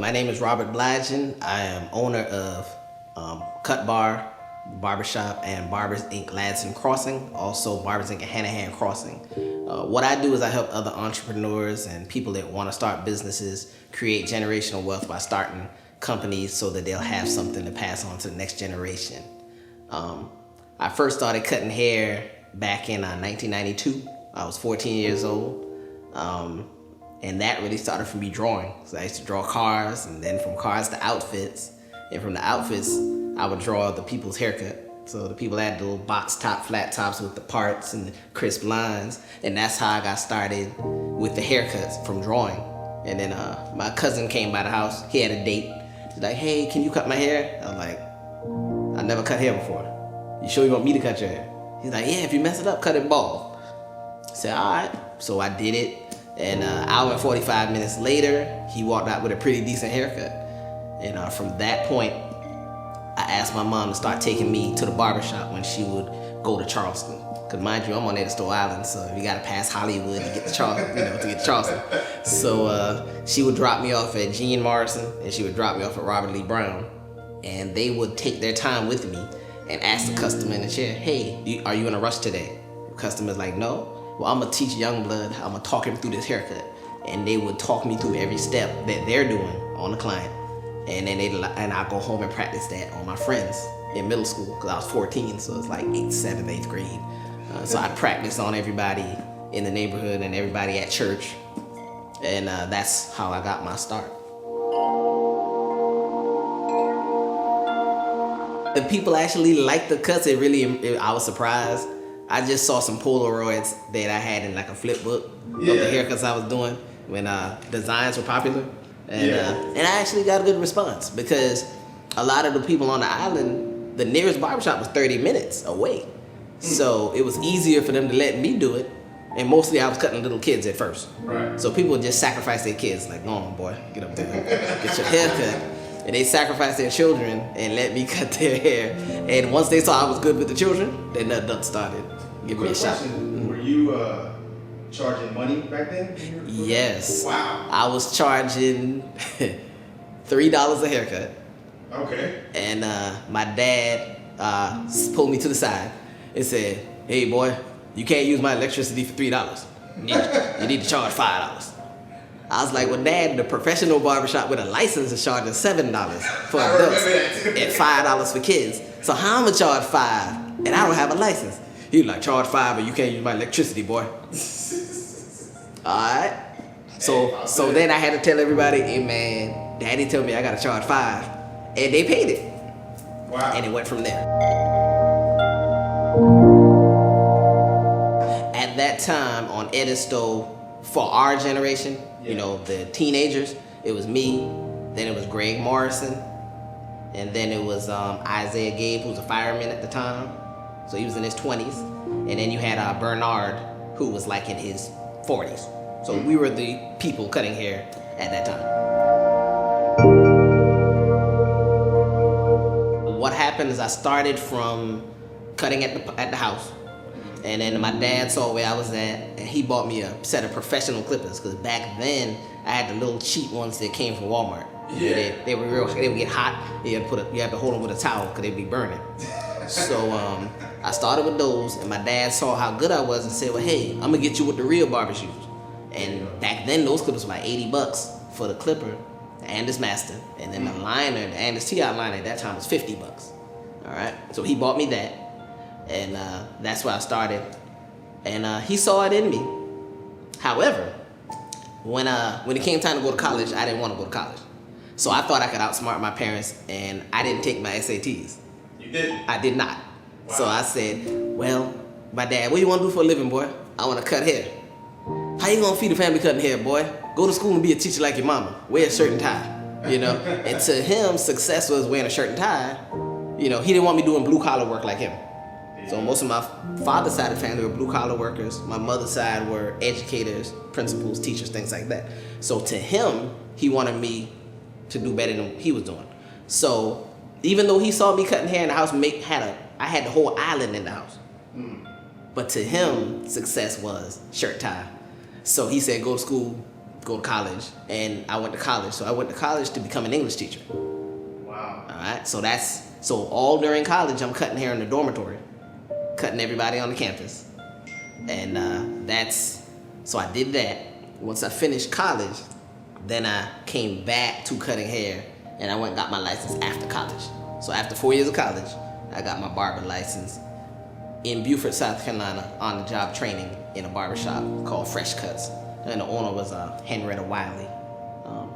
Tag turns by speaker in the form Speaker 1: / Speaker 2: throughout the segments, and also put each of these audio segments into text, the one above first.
Speaker 1: My name is Robert Bligen. I am owner of Cut Bar, Barbershop, and Barbers Inc. Ladson Crossing, also Barbers Inc. Hanahan Crossing. What I do is I help other entrepreneurs and people that want to start businesses create generational wealth by starting companies so that they'll have something to pass on to the next generation. I first started cutting hair back in 1992. I was 14 years old. And that really started from me drawing. So I used to draw cars, and then from cars to outfits. And from the outfits, I would draw the people's haircut. So the people had the little box top, flat tops with the parts and the crisp lines. And that's how I got started with the haircuts, from drawing. And then my cousin came by the house. He had a date. He's like, hey, can you cut my hair? I was like, I never cut hair before. You sure you want me to cut your hair? He's like, yeah, if you mess it up, cut it bald. I said, all right. So I did it. And an hour and 45 minutes later, he walked out with a pretty decent haircut. And from that point, I asked my mom to start taking me to the barbershop when she would go to Charleston. Cause mind you, I'm on Edisto Island, so you gotta pass Hollywood to get to Charleston, to get to Charleston. So she would drop me off at Gene Morrison, and she would drop me off at Robert Lee Brown. And they would take their time with me and ask the customer in the chair, hey, are you in a rush today? The customer's like, no. Well, I'm gonna teach young blood, I'm gonna talk him through this haircut. And they would talk me through every step that they're doing on the client. And then I go home and practice that on my friends in middle school, because I was 14, so it's like 8th, 7th, 8th grade. So I practiced on everybody in the neighborhood and everybody at church. And that's how I got my start. The people actually liked the cuts. I was surprised. I just saw some Polaroids that I had in like a flip book of the haircuts I was doing when designs were popular. And I actually got a good response, because a lot of the people on the island, the nearest barbershop was 30 minutes away. So it was easier for them to let me do it. And mostly I was cutting little kids at first.
Speaker 2: Right.
Speaker 1: So people would just sacrifice their kids, like, go on, boy, get up there, get your hair cut. And they sacrificed their children and let me cut their hair. And once they saw I was good with the children, then nothing else started. Give me a shot.
Speaker 2: Were you charging money back then?
Speaker 1: Yes.
Speaker 2: Wow.
Speaker 1: I was charging $3 a haircut.
Speaker 2: Okay.
Speaker 1: And my dad pulled me to the side and said, hey boy, you can't use my electricity for $3. You need to charge $5. I was like, well, Dad, the professional barbershop with a license is charging $7 for adults and $5 for kids. So how am I gonna charge $5 and I don't have a license? He was like, charge $5, but you can't use my electricity, boy. All right. So then I had to tell everybody, hey man, Daddy told me I gotta charge $5, and they paid it.
Speaker 2: Wow.
Speaker 1: And it went from there. At that time on Edisto, for our generation, the teenagers, it was me, then it was Greg Morrison, and then it was Isaiah Gabe, who was a fireman at the time. So he was in his 20s. And then you had Bernard, who was like in his 40s. So we were the people cutting hair at that time. What happened is I started from cutting at the house. And then my dad saw where I was at, and he bought me a set of professional clippers, because back then I had the little cheap ones that came from Walmart.
Speaker 2: Yeah.
Speaker 1: They would get hot. You had to hold them with a towel because they'd be burning. So I started with those, and my dad saw how good I was and said, well, hey, I'm gonna get you with the real barber shoes. And back then those clippers were like $80 for the clipper, the Andis Master, and then the liner, the Andis T-Out liner at that time was $50. All right, so he bought me that, and that's where I started. And he saw it in me. However, when it came time to go to college, I didn't want to go to college. So I thought I could outsmart my parents, and I didn't take my SATs.
Speaker 2: You didn't?
Speaker 1: I did not.
Speaker 2: Wow.
Speaker 1: So I said, well, my dad, what do you want to do for a living, boy? I want to cut hair. How you gonna feed a family cutting hair, boy? Go to school and be a teacher like your mama. Wear a shirt and tie, And to him, success was wearing a shirt and tie. He didn't want me doing blue collar work like him. So most of my father's side of the family were blue collar workers. My mother's side were educators, principals, teachers, things like that. So to him, he wanted me to do better than he was doing. So even though he saw me cutting hair in the house, I had the whole island in the house. But to him, success was shirt tie. So he said, go to school, go to college, and I went to college. So I went to college to become an English teacher.
Speaker 2: Wow.
Speaker 1: All right, so all during college, I'm cutting hair in the dormitory, cutting everybody on the campus, and so I did that. Once I finished college, then I came back to cutting hair, and I went and got my license after college. So after 4 years of college, I got my barber license in Beaufort, South Carolina, on the job training in a barbershop called Fresh Cuts, and the owner was Henrietta Wiley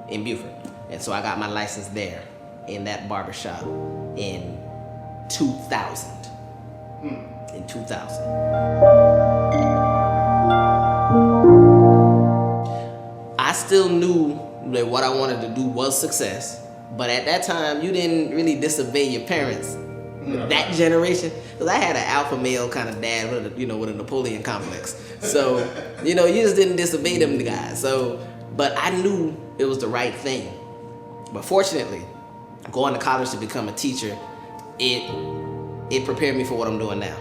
Speaker 1: in Beaufort, and so I got my license there in that barbershop in 2000. In 2000. I still knew that what I wanted to do was success, but at that time, you didn't really disobey your parents. That generation, because I had an alpha male kind of dad with a Napoleon complex. So, you just didn't disobey them guys. So, but I knew it was the right thing. But fortunately, going to college to become a teacher, it prepared me for what I'm doing now.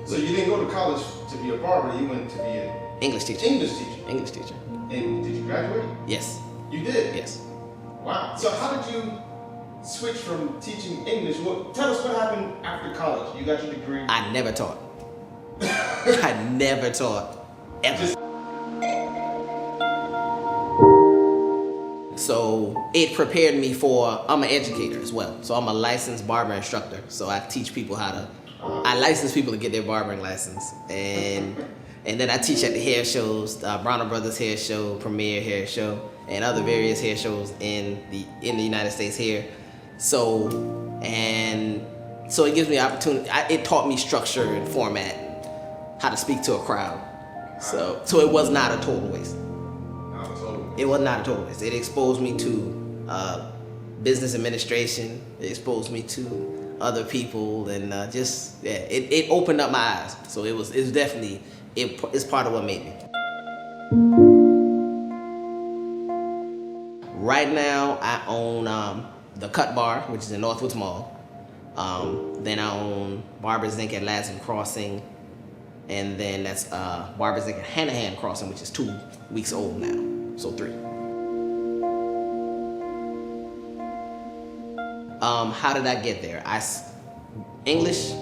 Speaker 2: So you didn't go to college to be a barber, you went to be an
Speaker 1: English teacher.
Speaker 2: English teacher.
Speaker 1: English teacher.
Speaker 2: And did you graduate?
Speaker 1: Yes.
Speaker 2: You did?
Speaker 1: Yes.
Speaker 2: Wow. So how did you switch from teaching English? Tell us what happened after college. You got your degree.
Speaker 1: I never taught. I never taught. Ever. So it prepared me I'm an educator as well. So I'm a licensed barber instructor. So I teach people I license people to get their barbering license. And then I teach at the hair shows, Bronner Brothers Hair Show, Premier Hair Show, and other various hair shows in the United States here. So it gives me opportunity. It taught me structure and format, how to speak to a crowd. So it was not a total waste. It was not a total waste. It exposed me to business administration. It exposed me to other people, and it opened up my eyes. So it's definitely it's part of what made me. Right now, I own the Cut Bar, which is in Northwoods Mall. Then I own Barbers Inc. at Ladson Crossing, and then that's Barbers Inc. at Hanahan Crossing, which is 2 weeks old now, so 3. How did I get there? English,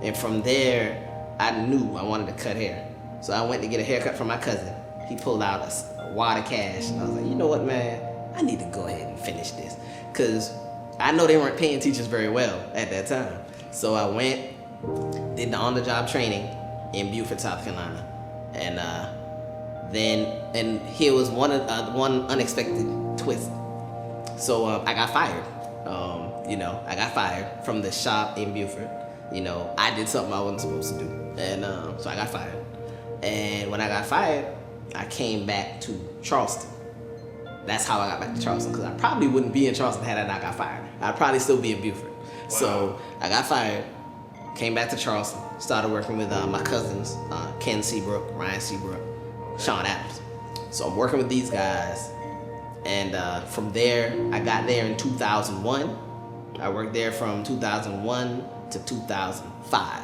Speaker 1: and from there, I knew I wanted to cut hair. So I went to get a haircut from my cousin. He pulled out a wad of cash, and I was like, you know what, man? I need to go ahead and finish this, because I know they weren't paying teachers very well at that time. So I went, did the on-the-job training in Beaufort, South Carolina, and here was one unexpected twist. So I got fired. I got fired from the shop in Beaufort. I did something I wasn't supposed to do, and so I got fired. And when I got fired, I came back to Charleston. That's how I got back to Charleston, because I probably wouldn't be in Charleston had I not got fired. I'd probably still be in Beaufort. Wow. So I got fired, came back to Charleston, started working with my cousins, Ken Seabrook, Ryan Seabrook, Sean Adams. So I'm working with these guys, and from there, I got there in 2001. I worked there from 2001 to 2005.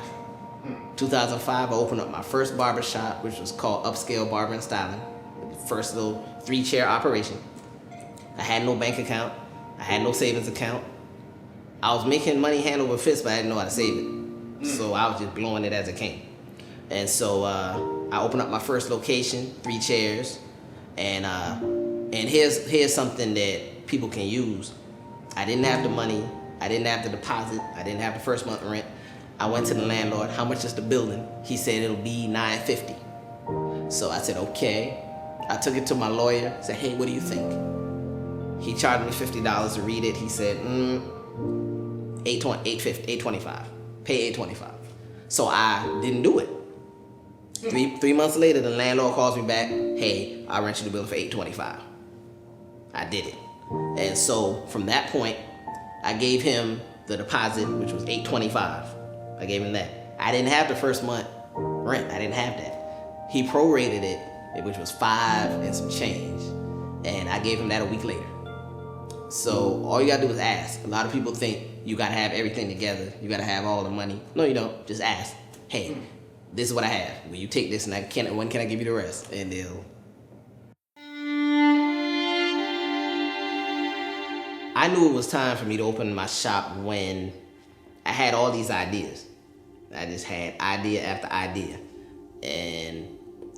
Speaker 1: 2005, I opened up my first barbershop, which was called Upscale Barber and Styling. First little 3-chair operation. I had no bank account. I had no savings account. I was making money hand over fist, but I didn't know how to save it. So I was just blowing it as it came. And so I opened up my first location, 3 chairs. And here's something that people can use. I didn't have the money. I didn't have the deposit. I didn't have the first month rent. I went to the landlord, how much is the building? He said it'll be $950. So I said, okay. I took it to my lawyer, said, hey, what do you think? He charged me $50 to read it. He said, $825. Pay $825. So I didn't do it. 3 months later, the landlord calls me back, hey, I rent you the building for $825. I did it. And so from that point, I gave him the deposit, which was $825. I gave him that. I didn't have the first month rent. I didn't have that. He prorated it, which was $5 and some change. And I gave him that a week later. So all you gotta do is ask. A lot of people think you gotta have everything together. You gotta have all the money. No, you don't. Just ask. Hey, this is what I have. Will you take this, and when can I give you the rest? And they'll I knew it was time for me to open my shop when I had all these ideas. I just had idea after idea. And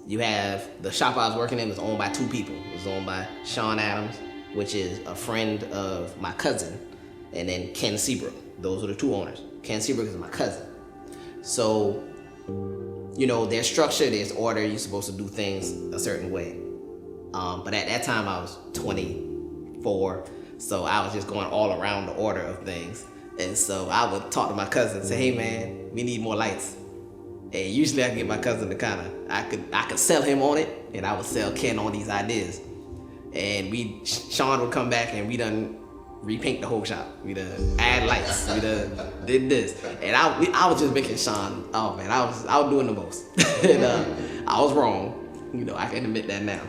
Speaker 1: you have the shop I was working in was owned by two people. It was owned by Sean Adams, which is a friend of my cousin, and then Ken Seabrook. Those are the two owners. Ken Seabrook is my cousin. So, you know, there's structure, there's order. You're supposed to do things a certain way. But at that time, I was 24, so I was just going all around the order of things. And so I would talk to my cousin and say, hey man, we need more lights. And usually I get my cousin to I could sell him on it, and I would sell Ken on these ideas. And Sean would come back and we done repaint the whole shop. We done add lights. We done did this. And I was just making Sean, oh man, I was doing the most. And I was wrong. You know, I can admit that now.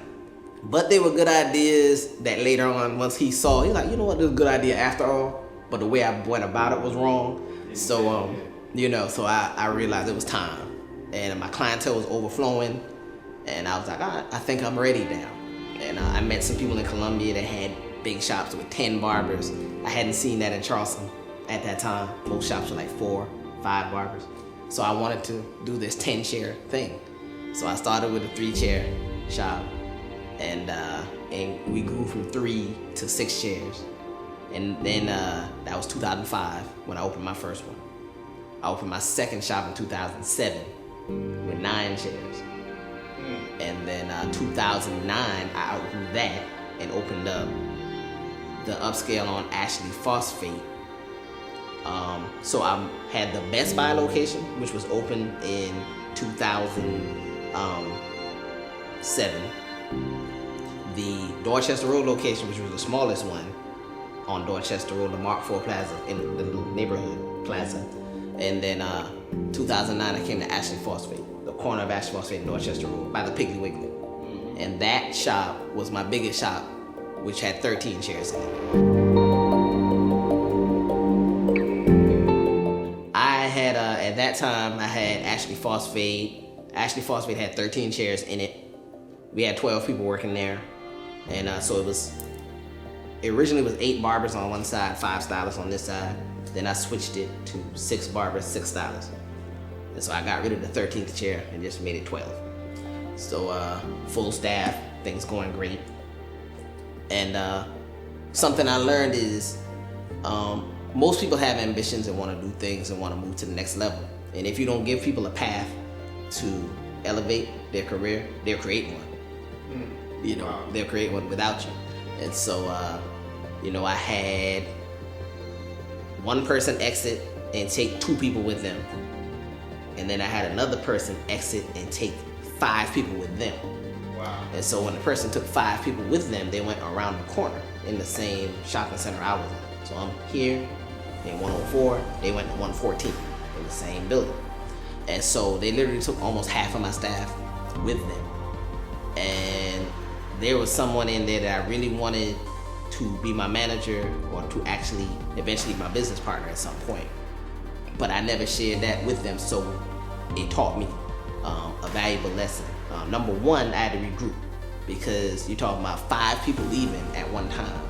Speaker 1: But they were good ideas that later on, once he saw, he's like, you know what, this is a good idea after all. But the way I went about it was wrong. So, you know, so I realized it was time. And my clientele was overflowing. And I was like, all right, I think I'm ready now. And I met some people in Columbia that had big shops with 10 barbers. I hadn't seen that in Charleston at that time. Most shops were like 4, 5 barbers. So I wanted to do this 10-chair thing. So I started with a 3-chair shop. And we grew from 3 to 6 chairs. And then that was 2005 when I opened my first one. I opened my second shop in 2007 with 9 chairs. And then 2009, I opened that and opened up the upscale on Ashley Phosphate. So I had the Best Buy location, which was open in 2007. The Dorchester Road location, which was the smallest one on Dorchester Road, the Mark IV Plaza, in the little neighborhood plaza. And then 2009, I came to Ashley Phosphate, the corner of Ashley Phosphate and Dorchester Road, by the Piggly Wiggly. And that shop was my biggest shop, which had 13 chairs in it. I had, at that time, I had Ashley Phosphate. Ashley Phosphate had 13 chairs in it. We had 12 people working there. And so it originally was 8 barbers on one side, 5 stylists on this side. Then I switched it to 6 barbers, 6 stylists. And so I got rid of the 13th chair and just made it 12. So full staff, things going great. And something I learned is most people have ambitions and want to do things and want to move to the next level. And if you don't give people a path to elevate their career, they'll create one. You know, they'll create one without you. And so, you know, I had one person exit and take 2 people with them. And then I had another person exit and take 5 people with them.
Speaker 2: Wow.
Speaker 1: And so when the person took 5 people with them, they went around the corner in the same shopping center I was in. So I'm here in 104, they went to 114 in the same building. And so they literally took almost half of my staff with them. And there was someone in there that I really wanted to be my manager or to actually eventually be my business partner at some point. But I never shared that with them, so it taught me a valuable lesson. Number one, I had to regroup because you're talking about 5 people leaving at one time.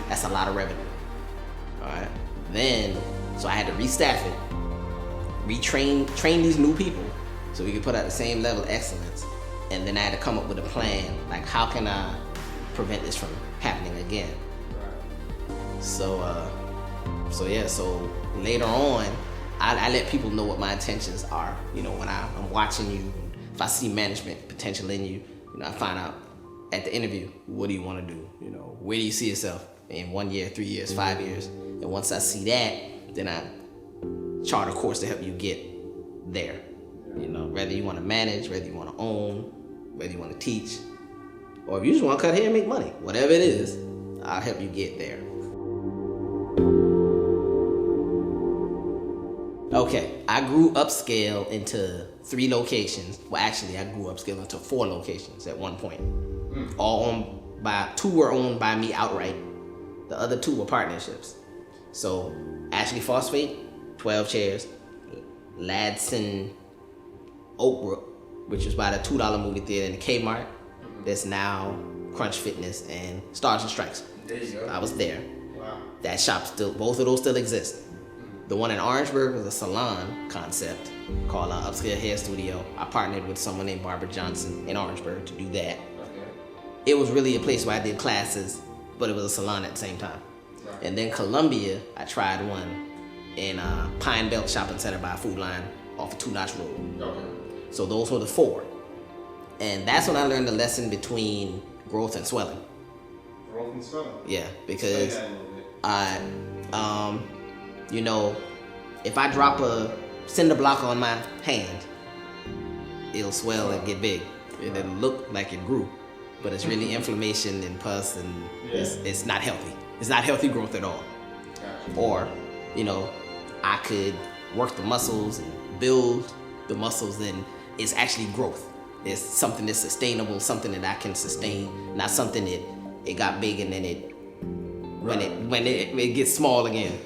Speaker 1: That's a lot of revenue. All right. Then, so I had to restaff it, train these new people so we could put out the same level of excellence. And then I had to come up with a plan, like how can I prevent this from happening again? So later on, I let people know what my intentions are. You know, when I'm watching you, if I see management potential in you, you know, I find out at the interview, what do you want to do? You know, where do you see yourself in 1 year, 3 years, 5 years? And once I see that, then I chart a course to help you get there. You know, whether you want to manage, whether you want to own, whether you want to teach, or if you just want to cut hair and make money, whatever it is, I'll help you get there. Okay, I grew upscale into 3 locations. Well, actually, I grew upscale into 4 locations at one point. All owned by, 2 were owned by me outright. The other 2 were partnerships. So, Ashley Phosphate, 12 chairs. Ladson Oakbrook, which was by the $2 movie theater in the Kmart. That's now Crunch Fitness and Stars and Stripes.
Speaker 2: There you go.
Speaker 1: I was there.
Speaker 2: Wow.
Speaker 1: That shop still, both of those still exist. The one in Orangeburg was a salon concept called Upscale Hair Studio. I partnered with someone named Barbara Johnson in Orangeburg to do that.
Speaker 2: Okay.
Speaker 1: It was really a place where I did classes, but it was a salon at the same time.
Speaker 2: Right.
Speaker 1: And then Columbia, I tried one in Pine Belt Shopping Center by Food Line off of Two Notch Road.
Speaker 2: Okay.
Speaker 1: So those were the 4. And that's when I learned the lesson between growth and swelling.
Speaker 2: Growth and swelling.
Speaker 1: Yeah, because
Speaker 2: Explain that a little bit.
Speaker 1: you know, if I drop a cinder block on my hand, it'll swell and get big. It'll look like it grew, but it's really inflammation and pus, and it's not healthy. It's not healthy growth at all.
Speaker 2: Gotcha.
Speaker 1: Or, you know, I could work the muscles and build the muscles, and it's actually growth. It's something that's sustainable, something that I can sustain, not something that it got big and then when it gets small again.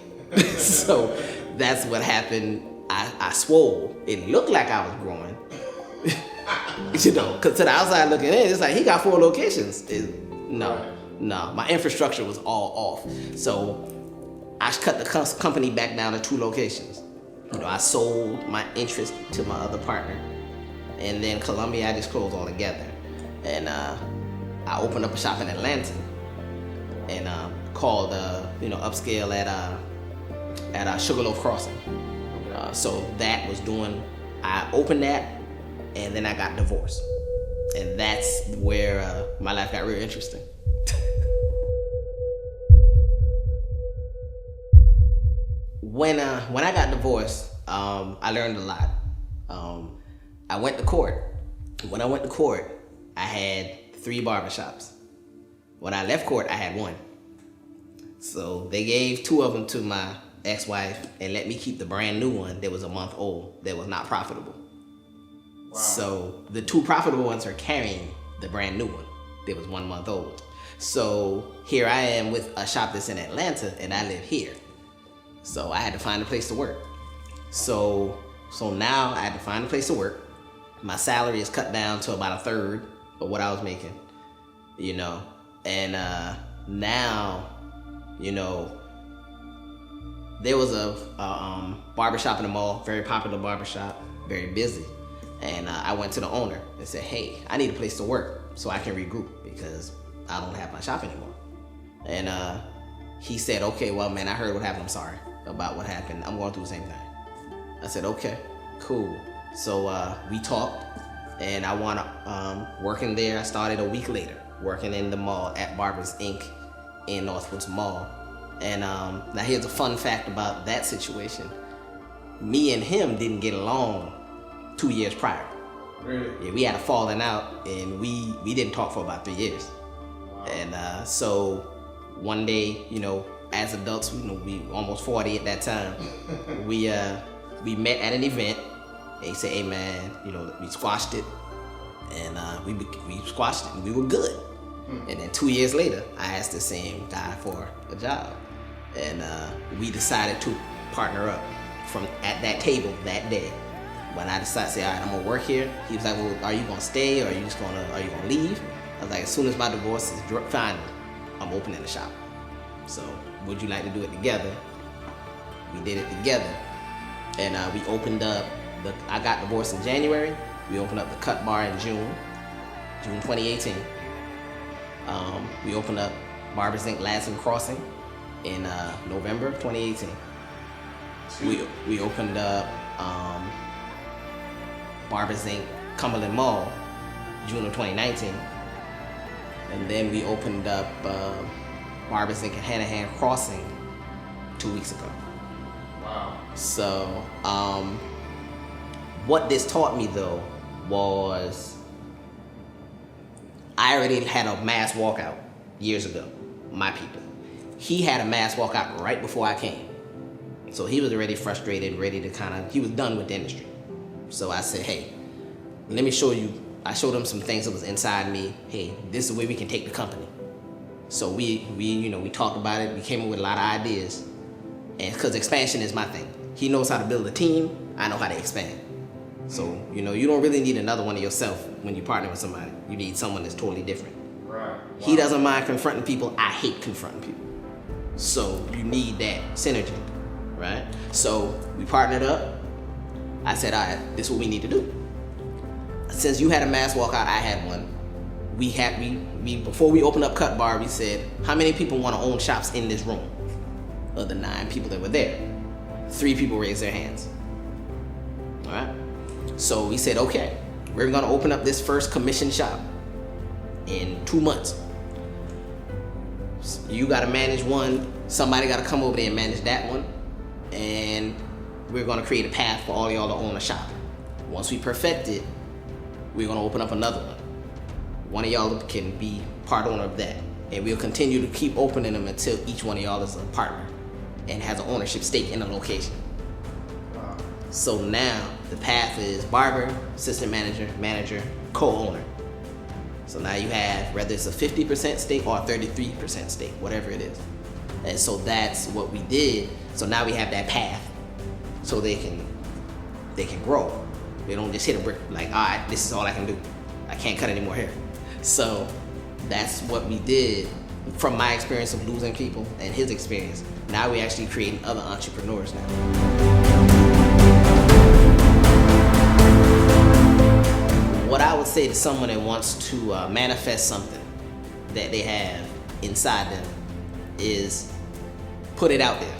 Speaker 1: So that's what happened. I swole. It looked like I was growing. You know, because to the outside looking in, it's like he got 4 locations. No, my infrastructure was all off. So I cut the company back down to 2 locations. You know, I sold my interest to my other partner. And then Columbia, I just closed all together. And I opened up a shop in Atlanta and called, Upscale at Sugarloaf Crossing. So that was I opened that, and then I got divorced. And that's where my life got real interesting. When I got divorced, I learned a lot. I went to court. When I went to court, I had 3 barbershops. When I left court, I had 1. So they gave 2 of them to my ex-wife and let me keep the brand new one that was a month old that was not profitable. Wow. So the 2 profitable ones are carrying the brand new one that was 1 month old. So here I am with a shop that's in Atlanta and I live here. So I had to find a place to work. So now I had to find a place to work. My salary is cut down to about 1/3 of what I was making, you know. And now, you know, there was a barbershop in the mall, very popular barbershop, very busy. And I went to the owner and said, hey, I need a place to work so I can regroup because I don't have my shop anymore. And he said, okay, well, man, I heard what happened. I'm sorry about what happened. I'm going through the same thing. I said, okay, cool. So we talked, and I wound up working there. I started a week later, working in the mall at Barbers Inc. in Northwoods Mall. And now here's a fun fact about that situation. Me and him didn't get along 2 years prior.
Speaker 2: Really?
Speaker 1: Yeah, we had a falling out, and we didn't talk for about 3 years. Wow. And so one day, you know, as adults, you know, we almost 40 at that time. we met at an event. And he said, hey man, you know, we squashed it, and we squashed it, and we were good. And then 2 years later, I asked the same guy for a job, and we decided to partner up from at that table that day. When I decided to say, all right, I'm gonna work here, he was like, well, are you gonna stay, or are you gonna leave? I was like, as soon as my divorce is final, I'm opening the shop. So would you like to do it together? We did it together, and we opened up. I got divorced in January. We opened up the Cut Bar in June 2018. We opened up Barbers Inc. Lansing Crossing in November 2018. We opened up Barbers Inc. Cumberland Mall June of 2019. And then we opened up Barbers Inc. Hanahan Crossing 2 weeks ago.
Speaker 2: Wow.
Speaker 1: So, what this taught me though was I already had a mass walkout years ago, my people. He had a mass walkout right before I came. So he was already frustrated, ready to he was done with the industry. So I said, hey, let me show you. I showed him some things that was inside me. Hey, this is the way we can take the company. So we talked about it. We came up with a lot of ideas. And because expansion is my thing. He knows how to build a team. I know how to expand. So, you know, you don't really need another one of yourself when you partner with somebody. You need someone that's totally different.
Speaker 2: Right. Wow.
Speaker 1: He doesn't mind confronting people. I hate confronting people. So you need that synergy, right? So we partnered up. I said, all right, this is what we need to do. Since you had a mass walkout, I had one. We before we opened up Cut Bar, we said, how many people want to own shops in this room? Of the 9 people that were there, 3 people raised their hands. All right. So we said, okay, we're gonna open up this first commission shop in 2 months. You gotta manage one, somebody gotta come over there and manage that one, and we're gonna create a path for all y'all to own a shop. Once we perfect it, we're gonna open up another one. One of y'all can be part owner of that, and we'll continue to keep opening them until each one of y'all is a partner and has an ownership stake in the location.
Speaker 2: Wow.
Speaker 1: So now the path is barber, assistant manager, manager, co-owner. So now you have, whether it's a 50% stake or a 33% stake, whatever it is. And so that's what we did. So now we have that path so they can grow. They don't just hit a brick like, all right, this is all I can do. I can't cut any more hair. So that's what we did from my experience of losing people and his experience. Now we're actually creating other entrepreneurs now. What I would say to someone that wants to manifest something that they have inside them is put it out there.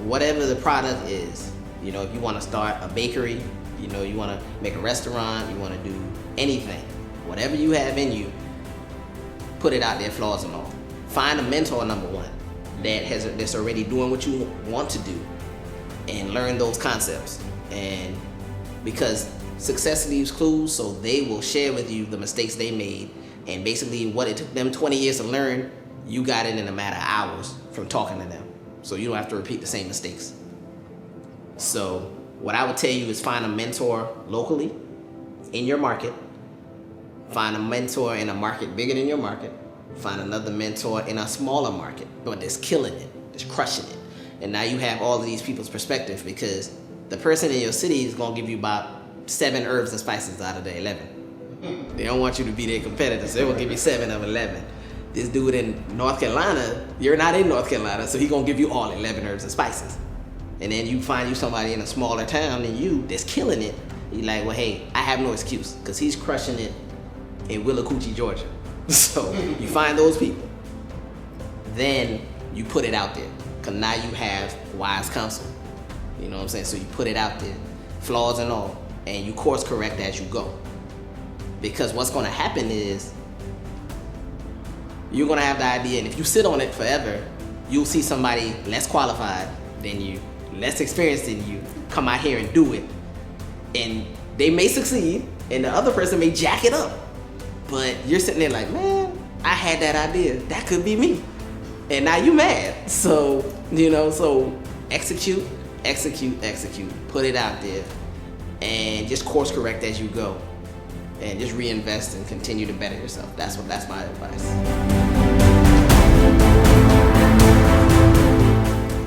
Speaker 1: Whatever the product is, you know, if you want to start a bakery, you know, you want to make a restaurant, you want to do anything, whatever you have in you, put it out there, flaws and all. Find a mentor, number one, that's already doing what you want to do, and learn those concepts. And because success leaves clues, so they will share with you the mistakes they made, and basically what it took them 20 years to learn, you got it in a matter of hours from talking to them. So you don't have to repeat the same mistakes. So what I would tell you is find a mentor locally in your market, find a mentor in a market bigger than your market, find another mentor in a smaller market, but that's killing it, that's crushing it. And now you have all of these people's perspective, because the person in your city is gonna give you about 7 herbs and spices out of the 11. They don't want you to be their competitors, so they will give you 7 of 11. This dude in North Carolina, you're not in North Carolina, so he's gonna give you all 11 herbs and spices. And then you find you somebody in a smaller town than you that's killing it. You're like, well, hey, I have no excuse, because he's crushing it in Willacoochee, Georgia. So you find those people. Then you put it out there, because now you have wise counsel. You know what I'm saying? So you put it out there, flaws and all, and you course correct as you go. Because what's gonna happen is, you're gonna have the idea, and if you sit on it forever, you'll see somebody less qualified than you, less experienced than you, come out here and do it. And they may succeed, and the other person may jack it up. But you're sitting there like, man, I had that idea. That could be me. And now you mad. So, you know, so execute, execute, execute. Put it out there, and just course correct as you go. And just reinvest and continue to better yourself. That's my advice.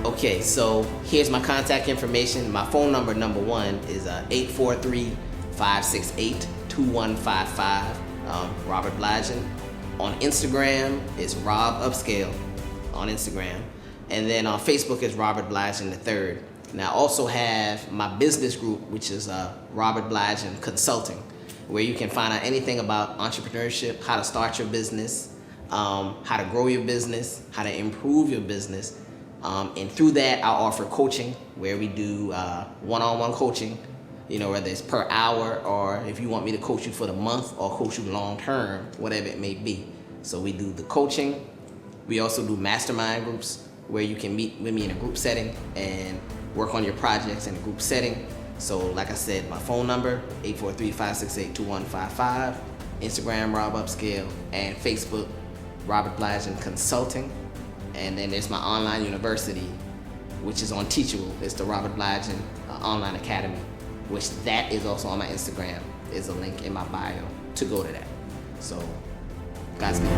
Speaker 1: Okay, so here's my contact information. My phone number, number one, is 843-568-2155. Robert Bligen. On Instagram, it's Rob Upscale on Instagram. And then on Facebook is Robert Bligen III. And I also have my business group, which is Robert Bligen Consulting, where you can find out anything about entrepreneurship, how to start your business, how to grow your business, how to improve your business. And through that, I offer coaching, where we do one-on-one coaching, you know, whether it's per hour, or if you want me to coach you for the month or coach you long-term, whatever it may be. So we do the coaching. We also do mastermind groups, where you can meet with me in a group setting and work on your projects in a group setting. So like I said, my phone number, 843-568-2155, Instagram, Rob Upscale, and Facebook, Robert Bligen Consulting. And then there's my online university, which is on Teachable. It's the Robert Bligen Online Academy, which that is also on my Instagram. There's a link in my bio to go to that. So, Godspeed.